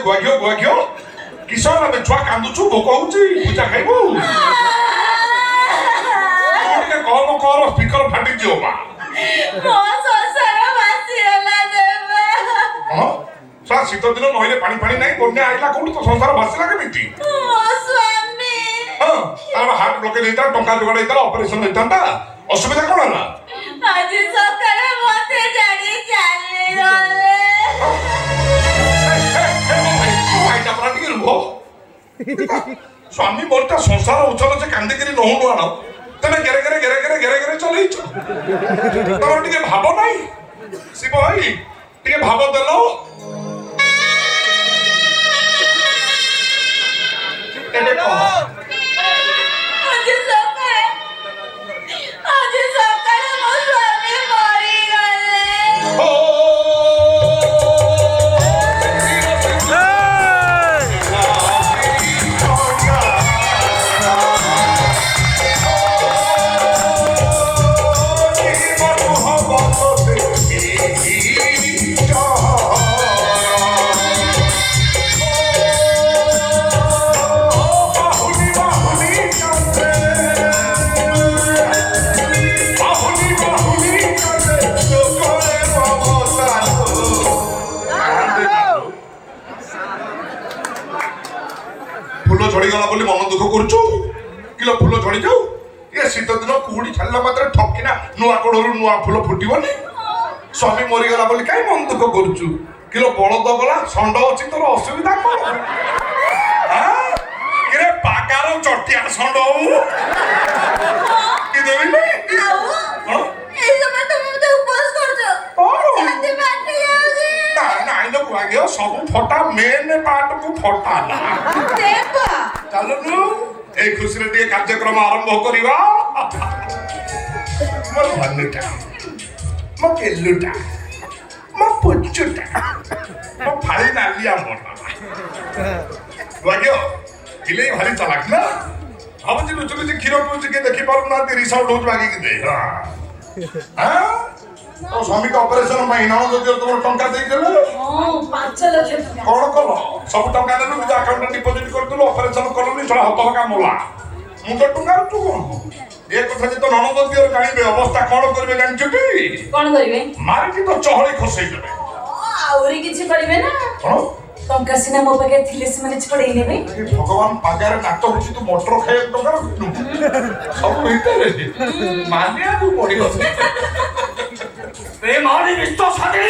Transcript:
ଗୁଆଘିଅ କିଶୋର ଆମେ ଛୁଆ କାନ୍ଦୁଛୁ ଭୋକ ହଉଛି ପୂଜା ଖାଇବୁ ଟିକେ କମ କର ସ୍ପିକର ଫାଟିଯିବ ମା ଶୀତ ଦିନ ନଈରେ ପାଣି ପାଣି ନାହିଁ ବନ୍ୟା ଆଇଲା କୋଉଠି ତ ସଂସାର ଭାସିଲା କେମିତି ତାର ହାର୍ଟ ବ୍ଲକେଜ ହେଇଥିଲା ଟଙ୍କା ଯୋଗାଡ଼ ହେଇଥିଲା ଅପରେସନ ହେଇଥାନ୍ତା ଅସୁବିଧା କଣ ହେଲା ଆଜି ସକାଳେ ମତେ ଜାଣି ଚାଲିଗଲେ ଟିକେ ରୁହ ସ୍ୱାମୀ ମୋର ତା ସଂସାର ଉଚ୍ଚଲ ଯେ କାନ୍ଦିକିରି ନହୁନୁ ଆଣ ତମେ ଗେରେ ଗେରେ ଚଲେଇଛ ତମର ଟିକେ ଭାବ ନାହିଁ ଶିବ ଭାଇ ଟିକେ ଭାବ ଦେଲ ଏବେ କହ ଆଜି ସକାଳେ ମୋ ସ୍ୱାମୀ ମରିଗଲେ फूल झड़ीगला बोली मन दुख करुचु किलो फूल झड़ी जाऊ ये शीत दिन कुहुड़ी छाड़ा मात्र ठकिना नुआ कड़ू नुआ फूल फुटबनी स्वामी मरीगला बोली कहीं मन दुख करुचु किलो बलद गला षंड अच्छी तोर असुविधा कौन किरे पाकार चटिया षंड सब फटा मेन पार्ट को फटा ना चलो नु ए खुशी रे टे कार्यक्रम आरंभ करिवा मो धनुटा मो केलुटा मो पुच्चुटा मो फाड़ी नालिया मोटा वाग्यो किले भारी चलाक ना अब जे लुचु लुचु खीर पुच के देखि पारु ना ते रिसाउट होत बागी के दे हां तो स्वामी का ऑपरेशन महीना जो तुम टंका दे देले 5 लाख कौन कल सब टंका देलु निज अकाउंट डिपॉजिट कर देलु ऑपरेशन करलु छड़ा हत का मोला मु तो टंका तू कोन ए कथा जे तो ननद दियर जानिबे अवस्था कोन करबे जानछुटी कोन करिवे मार की तो चहड़ी खसई देबे आउरी किछि करिवे ना हां टंका सिना मो पाके थिले से माने छड़ेई नेबे भगवान पागारे नातो होछि तू मोटर खाए टंका रखनु सब भीतर मानिया तू पड़ी ए मारी विश्वास साथी